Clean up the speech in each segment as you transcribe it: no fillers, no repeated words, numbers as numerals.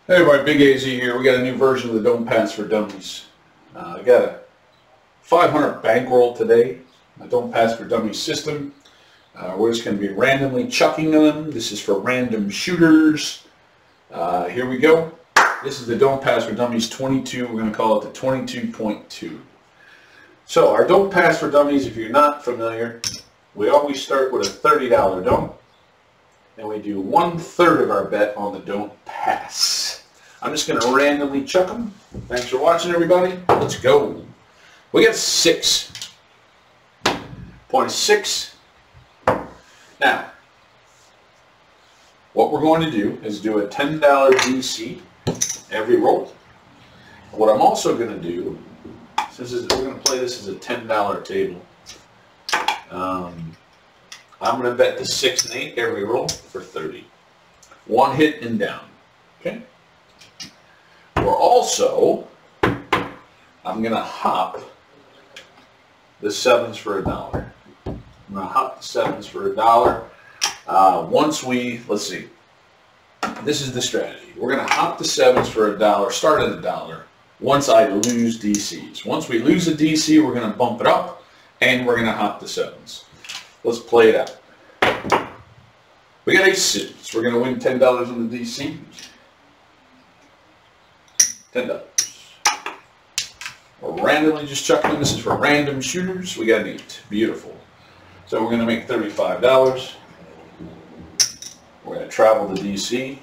Hey everybody, Big AZ here. We got a new version of the Don't Pass for Dummies. I got a 500 bankroll today, a Don't Pass for Dummies system. We're just going to be randomly chucking them. This is for random shooters. Here we go. This is the Don't Pass for Dummies 22. We're going to call it the 22.2. So our Don't Pass for Dummies, if you're not familiar, we always start with a $30 don't. And we do 1/3 of our bet on the don't pass. I'm just going to randomly chuck them. Thanks for watching, everybody. Let's go. We got 6.6. Now, what we're going to do is do a $10 DC every roll. What I'm also going to do, since we're going to play this as a $10 table, I'm going to bet the 6 and 8 every roll for 30. One hit and down. Okay? We're also, I'm going to hop the 7s for $1. I'm going to hop the 7s for $1. Once we, let's see, this is the strategy. We're going to hop the 7s for $1, start at $1, once I lose DCs. Once we lose a DC, we're going to bump it up, and we're going to hop the 7s. Let's play it out. We got aces. We're going to win $10 on the DC. $10. We're randomly just chucking them. This is for random shooters. We got an 8. Beautiful. So we're going to make $35. We're going to travel the DC.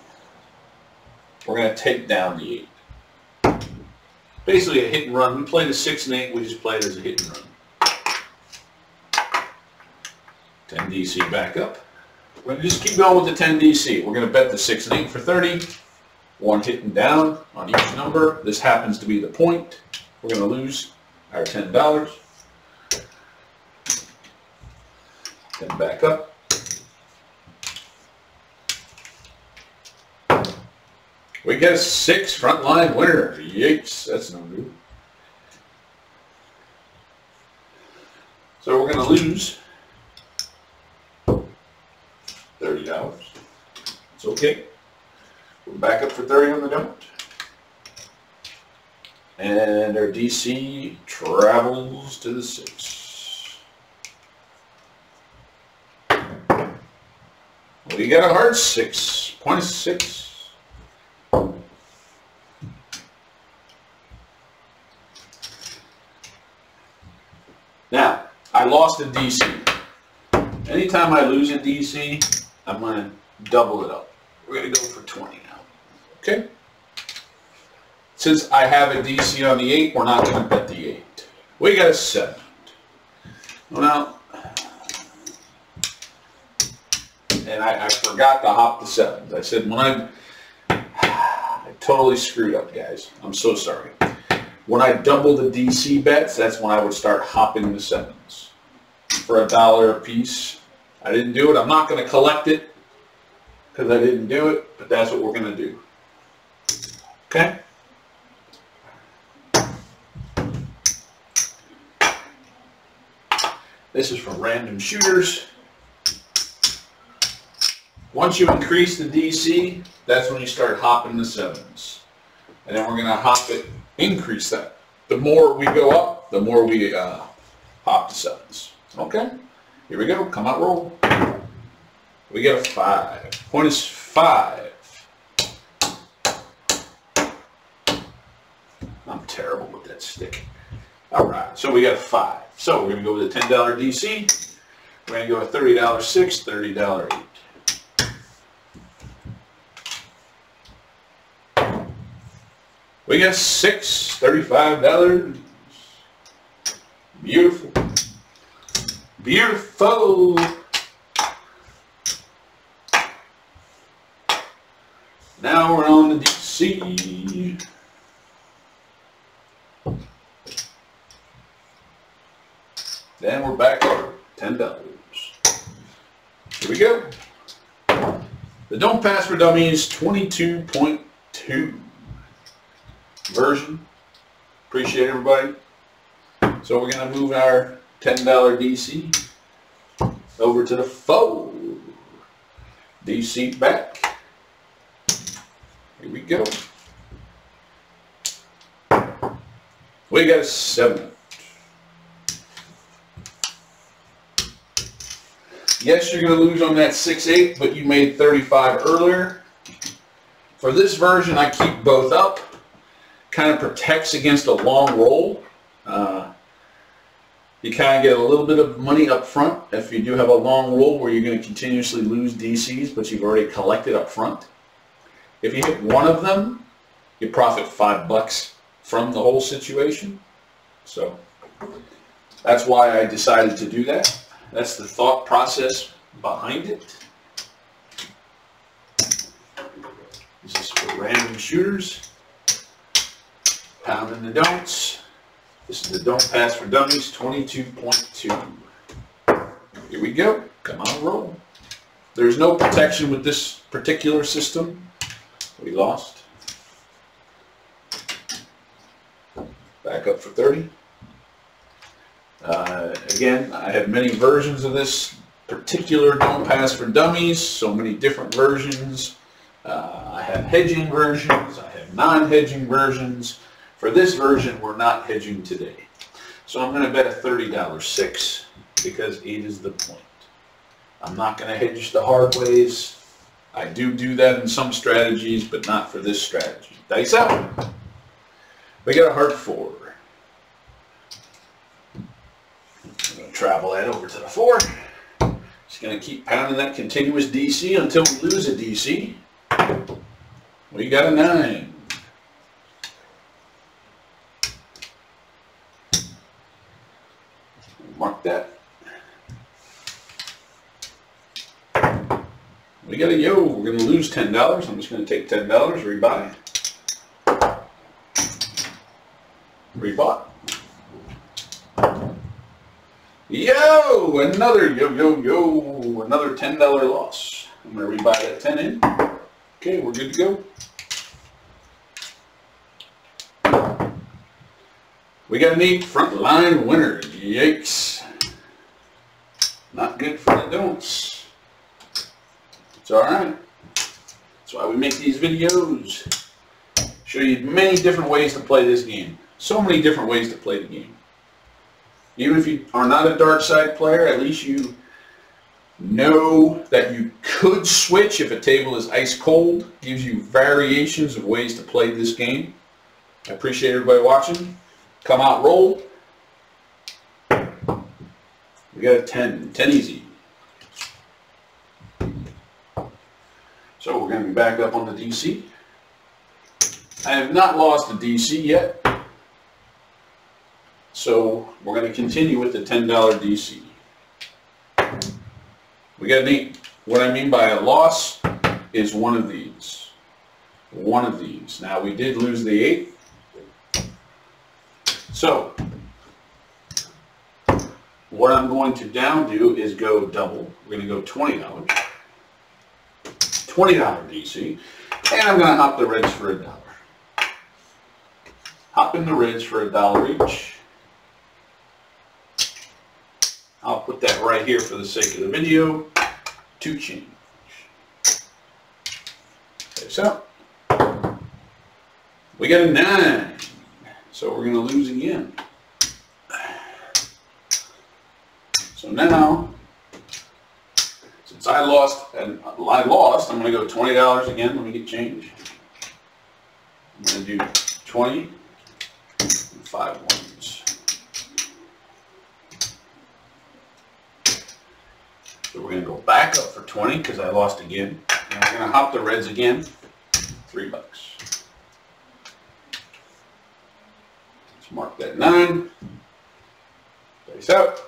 We're going to take down the 8. Basically a hit and run. We played a 6 and 8. We just played it as a hit and run. 10 DC back up. We're going to just keep going with the 10 DC. We're going to bet the 6 and 8 for 30. One hitting down on each number. This happens to be the point. We're going to lose our $10. 10 back up. We get a 6 frontline winner. Yikes, that's no good. So we're going to lose $30. It's okay. We're back up for 30 on the don't. And our DC travels to the 6. We got a hard 6.6. Now, I lost a DC. Anytime I lose a DC, I'm going to double it up. We're going to go for 20 now. Okay? Since I have a DC on the 8, we're not going to bet the 8. We got a 7. Well, now, and I forgot to hop the 7s. I said when I totally screwed up, guys. I'm so sorry. When I double the DC bets, that's when I would start hopping the 7s. For $1 a piece. I didn't do it. I'm not going to collect it because I didn't do it, but that's what we're going to do. Okay? This is for random shooters. Once you increase the DC, that's when you start hopping the 7s. And then we're going to hop it, increase that. The more we go up, the more we hop the 7s. Okay? Here we go. Come out, roll. We get a 5. Point is 5. I'm terrible with that stick. All right. So we got a 5. So we're going to go with a $10 DC. We're going to go with $30 6, $30 8. We got 6, $35. Beautiful. Beautiful. Now we're on the DC. Then we're back up $10. Here we go. The Don't Pass for Dummies 22.2 version. Appreciate everybody. So we're going to move our $10 DC over to the 4. DC back. Here we go. We got a 7. Yes, you're going to lose on that 6-8, but you made 35 earlier. For this version, I keep both up. Kind of protects against a long roll. You kind of get a little bit of money up front if you do have a long roll where you're going to continuously lose DCs, but you've already collected up front. If you hit one of them, you profit $5 from the whole situation. So that's why I decided to do that. That's the thought process behind it. This is for random shooters. Pounding the don'ts. This is the Don't Pass for Dummies 22.2. Here we go. Come on, roll. There's no protection with this particular system. We lost. Back up for 30. Again, I have many versions of this particular Don't Pass for Dummies. So many different versions. I have hedging versions. I have non-hedging versions. For this version, we're not hedging today. So I'm going to bet a $30 6 because 8 is the point. I'm not going to hedge the hard ways. I do that in some strategies, but not for this strategy. Dice out. We got a heart 4. I'm going to travel that over to the 4. Just going to keep pounding that continuous DC until we lose a DC. We got a 9. Mark that. We got a yo. We're going to lose $10. I'm just going to take $10, rebuy. Rebought. Yo! Another yo. Another $10 loss. I'm going to rebuy that 10 in. Okay, we're good to go. We got an 8 front line winner. Yikes. Not good for the don'ts. It's alright. That's why we make these videos. Show you many different ways to play this game. So many different ways to play the game. Even if you are not a dark side player, at least you know that you could switch if a table is ice cold. Gives you variations of ways to play this game. I appreciate everybody watching. Come out, roll. We got a 10. 10 easy. So we're going to be back up on the DC. I have not lost the DC yet. So we're going to continue with the $10 DC. We got an 8. What I mean by a loss is one of these. One of these. Now we did lose the 8. So what I'm going to down do is go double. We're going to go $20. $20 DC. And I'm going to hop the reds for $1. Hop in the reds for $1 each. I'll put that right here for the sake of the video. 2 change. Okay, so we got a 9. So we're going to lose again. So now, since I lost, I'm going to go $20 again. Let me get change. I'm going to do 20 and 5 ones. So we're going to go back up for 20 because I lost again. And we're going to hop the reds again. $3. Let's mark that 9. Dice out.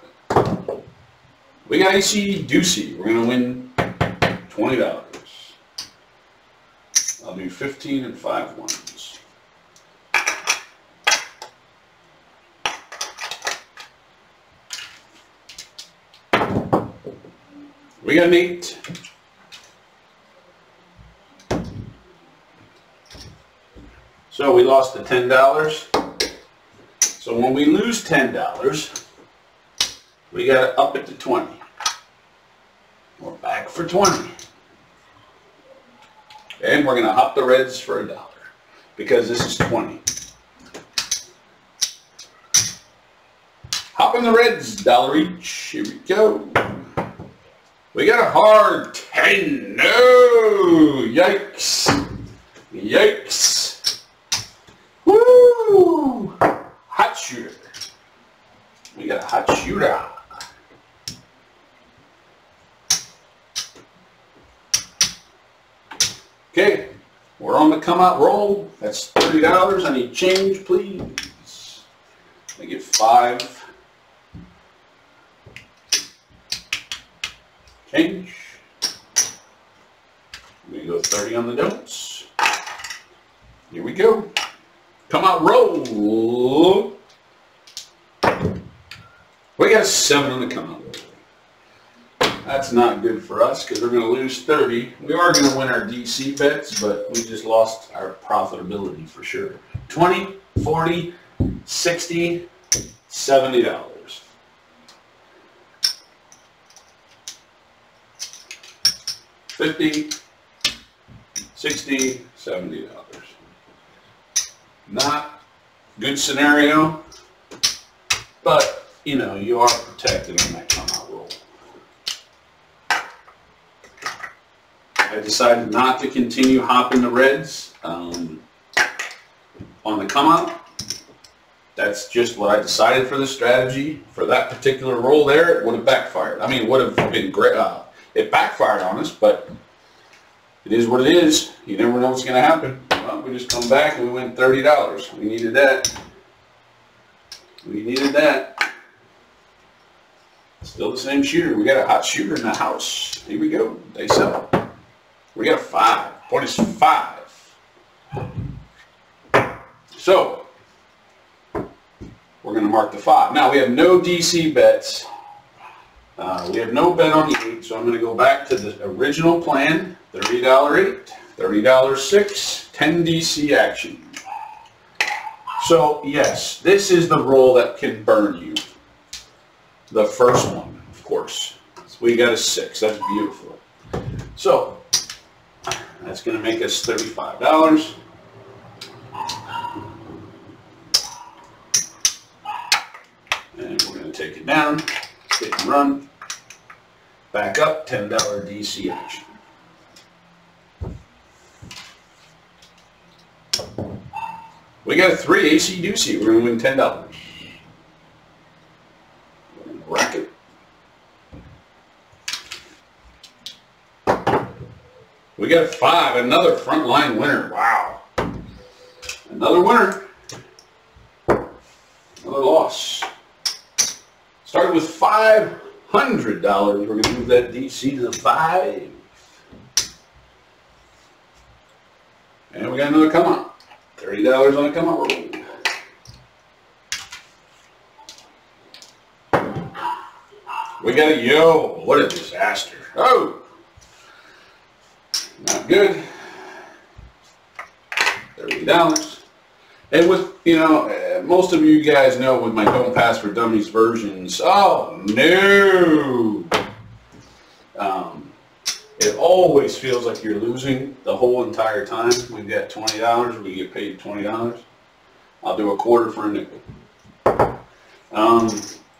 We got AC Doocy. We're going to win $20. I'll do 15 and 5 ones. We got an 8. So we lost the $10. So when we lose $10, we got to up it to 20. We're back for 20. And we're going to hop the reds for $1 because this is 20. Hop in the reds, dollar each. Here we go. We got a hard 10. No! Yikes. Yikes. Woo! Hot shooter. We got a hot shooter. Okay, we're on the come out roll. That's $30. I need change, please. I get 5. Change. We go 30 on the don'ts. Here we go. Come out roll. We got 7 on the come out roll. That's not good for us because we're going to lose 30. We are going to win our DC bets, but we just lost our profitability for sure. 20, 40, 60, $70. 50, 60, $70. Not good scenario, but you know, you are protected on that come out roll. I decided not to continue hopping the reds on the come out. That's just what I decided for the strategy. For that particular roll there, it would have backfired. I mean, it would have been great. It backfired on us, but it is what it is. You never know what's going to happen. Well, we just come back and we win $30. We needed that. We needed that. Still the same shooter. We got a hot shooter in the house. Here we go. Day 7. We got a 5. Point is 5. So, we're going to mark the 5. Now, we have no DC bets. We have no bet on the 8, so I'm going to go back to the original plan. $30 8, $30 6, 10 DC action. So, yes, this is the roll that can burn you. The first one, of course. So we got a 6. That's beautiful. So, that's going to make us $35. And we're going to take it down, hit and run. Back up, $10 DC action. We got a 3 AC Doocy. We're going to win $10. We're going to rack it. We got a 5, another frontline winner. Wow. Another winner. Another loss. Started with $500. We're going to move that DC to the 5. And we got another come out. $30 on a come out roll. We got a yo. What a disaster. Oh. Not good. $30. And with, you know, most of you guys know with my Don't Pass for Dummies versions, oh no! It always feels like you're losing the whole entire time. We've got $20, we get paid $20. I'll do a quarter for a nickel.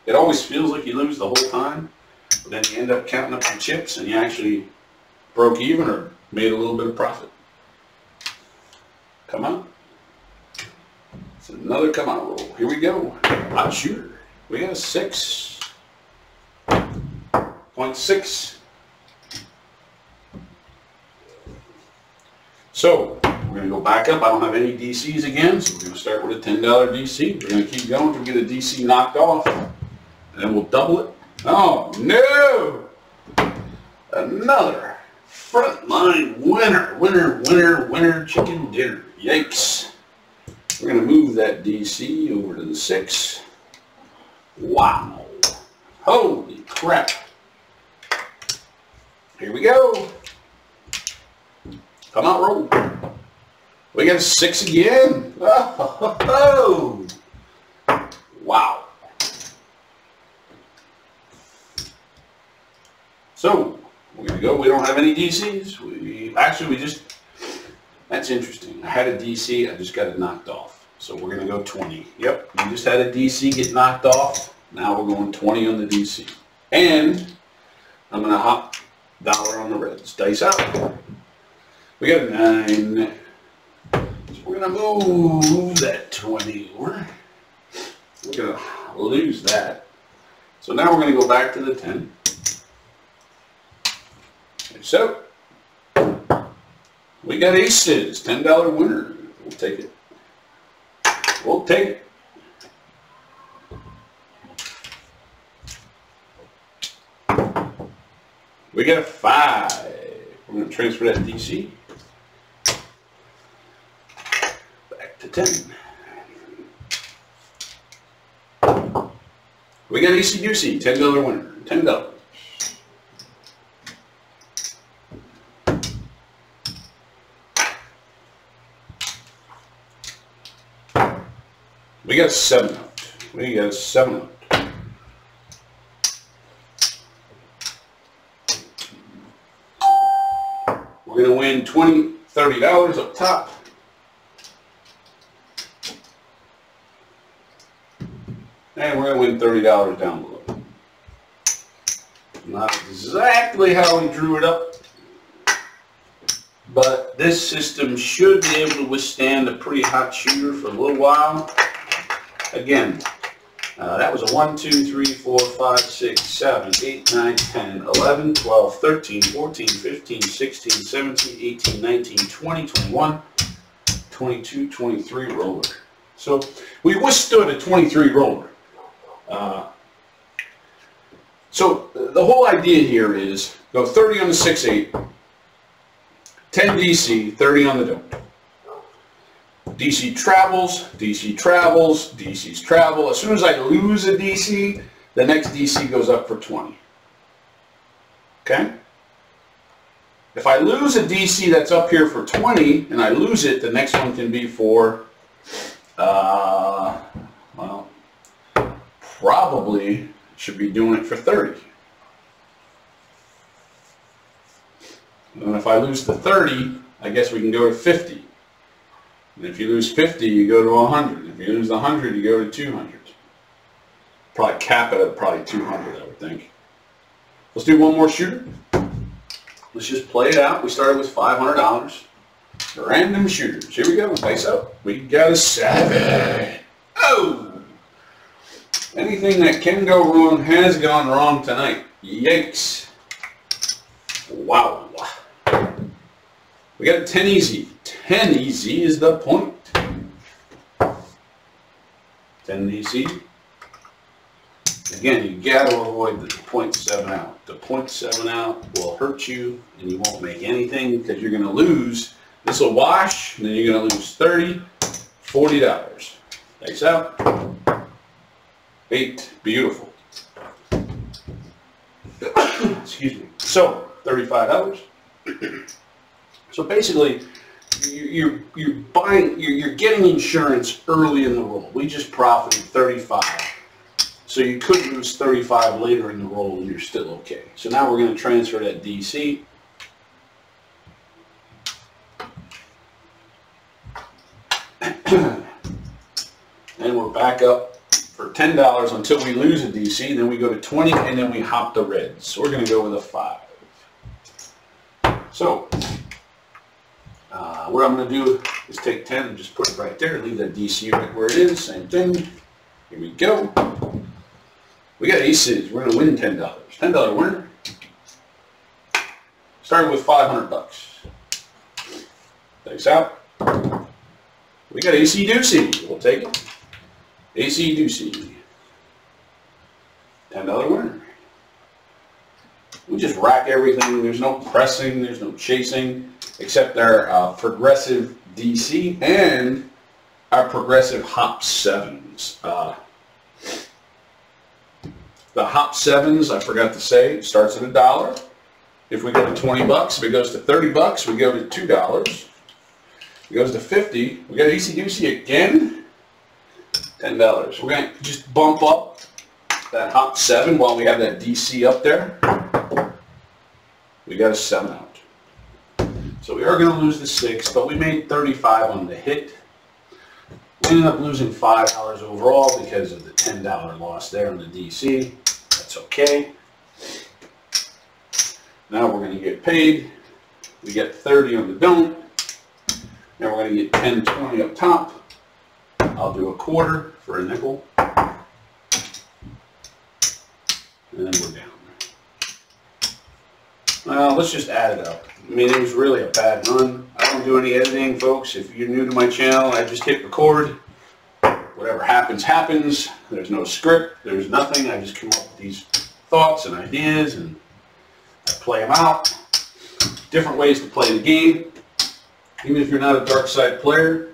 It always feels like you lose the whole time, but then you end up counting up your chips and you actually broke even or made a little bit of profit. Come on. It's another come out roll. Here we go. Hot shooter. We got a 6.6. So we're going to go back up. I don't have any DCs again, so we're going to start with a $10 DC. We're going to keep going until we get a DC knocked off, and then we'll double it. Oh no! Another frontline winner. Winner, winner, winner, chicken dinner. Yikes. We're going to move that DC over to the 6. Wow. Holy crap. Here we go. Come out roll. We got a 6 again. Oh. Wow. So, we're going to go. We don't have any DCs. That's interesting. I had a DC. I just got it knocked off. So we're going to go 20. Yep. We just had a DC get knocked off. Now we're going 20 on the DC. And I'm going to hop dollar on the reds. Dice out. We got a 9. So we're going to move that 20 over. We're going to lose that. So now we're going to go back to the 10. So we got aces. $10 winner. We'll take it. We'll take it. We got a 5. We're going to transfer that DC. Back to 10. We got AC Deucey, $10 winner. $10. We got a 7 out. We got a 7 out. We're going to win $20, $30 up top. And we're going to win $30 down below. Not exactly how we drew it up, but this system should be able to withstand a pretty hot shooter for a little while. Again, that was a 1, 2, 3, 4, 5, 6, 7, 8, 9, 10, 11, 12, 13, 14, 15, 16, 17, 18, 19, 20, 21, 22, 23 roller. So we withstood a 23 roller. So the whole idea here is go 30 on the 6-8, 10 DC, 30 on the don't. DC travels, DC travels, DC's travel. As soon as I lose a DC, the next DC goes up for 20. Okay? If I lose a DC that's up here for 20 and I lose it, the next one can be for, well, probably should be doing it for 30. And if I lose the 30, I guess we can go to 50. And if you lose 50, you go to 100. If you lose 100, you go to 200. Probably cap it at probably 200, I would think. Let's do one more shooter. Let's just play it out. We started with $500. Random shooters. Here we go. Dice up. We got a 7. Oh! Anything that can go wrong has gone wrong tonight. Yikes. Wow. We got a 10 easy. 10 easy is the point. 10 easy. Again, you got to avoid the 0.7 out. The 0.7 out will hurt you and you won't make anything because you're going to lose. This will wash and then you're going to lose $30, $40. Dice out. 8. Beautiful. Excuse me. So, $35. So basically, you're getting insurance early in the roll. We just profited 35. So you could lose 35 later in the roll and you're still okay. So now we're going to transfer that DC. And we're back up for $10 until we lose a DC. Then we go to 20 and then we hop the reds. So we're going to go with a 5. So what I'm going to do is take 10 and just put it right there. Leave that DC right where it is. Same thing. Here we go. We got aces. We're going to win $10. $10 winner. Starting with $500. Dice out. We got AC Deucey. We'll take it. AC Deucey. $10 winner. We just rack everything. There's no pressing. There's no chasing. Except our progressive DC and our progressive hop 7s. The hop 7s, I forgot to say, starts at $1. If we go to 20 bucks, if it goes to 30 bucks, we go to $2. If it goes to 50, we got AC Deucey again, $10. We're going to just bump up that hop 7 while we have that DC up there. We got a 7 out. So we are going to lose the 6, but we made 35 on the hit. ended up losing $5 overall because of the $10 loss there on the DC. That's okay. Now we're going to get paid. We get 30 on the don't. Now we're going to get 10, 20 up top. I'll do a quarter for a nickel. And then we're down. Well, let's just add it up. I mean, it was really a bad run. I don't do any editing, folks. If you're new to my channel, I just hit record. Whatever happens, happens. There's no script. There's nothing. I just come up with these thoughts and ideas, and I play them out. Different ways to play the game. Even if you're not a dark side player,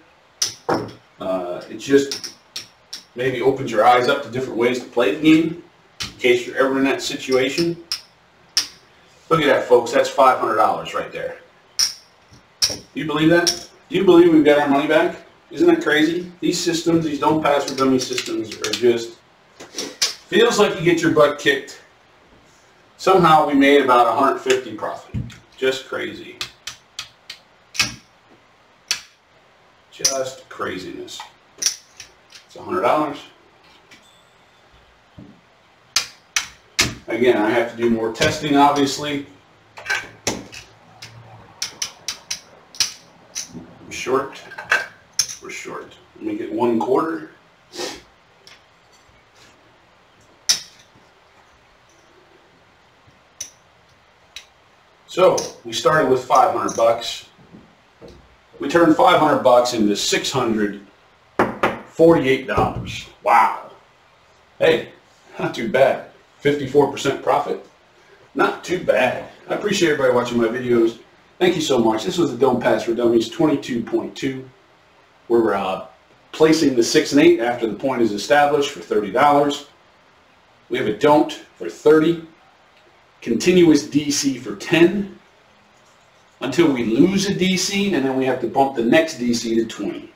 it just maybe opens your eyes up to different ways to play the game in case you're ever in that situation. Look at that, folks. That's $500 right there. Do you believe that? Do you believe we've got our money back? Isn't that crazy? These systems, these don't pass for dummy systems, are just, feels like you get your butt kicked. Somehow we made about 150 profit. Just crazy. Just craziness. It's $100. Again, I have to do more testing, obviously. I'm short. We're short. Let me get 1 quarter. So we started with 500 bucks. We turned 500 bucks into $648. Wow. Hey, not too bad. 54% profit. Not too bad. I appreciate everybody watching my videos. Thank you so much. This was the Don't Pass for Dummies 22.2. We're placing the 6 and 8 after the point is established for $30. We have a don't for 30. Continuous DC for 10. Until we lose a DC, and then we have to bump the next DC to 20.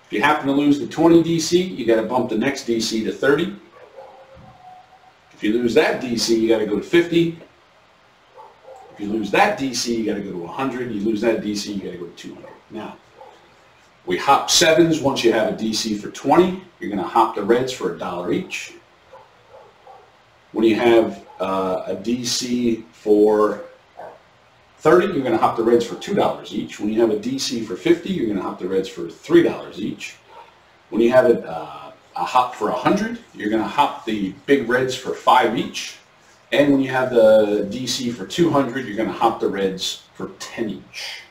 If you happen to lose the 20 DC, you got to bump the next DC to 30. If you lose that DC, you got to go to 50. If you lose that DC, you got to go to 100. You lose that DC, you got to go to 200. Now, we hop sevens once you have a DC for 20. You're going to hop the reds for $1 each. When you have a DC for 30, you're going to hop the reds for $2 each. When you have a DC for 50, you're going to hop the reds for $3 each. When you have a hop for 100, you're going to hop the big reds for 5 each. And when you have the DC for 200, you're going to hop the reds for 10 each.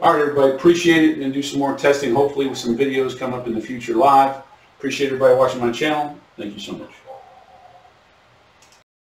All right, everybody, appreciate it. And do some more testing, hopefully with some videos coming up in the future live. Appreciate everybody watching my channel. Thank you so much.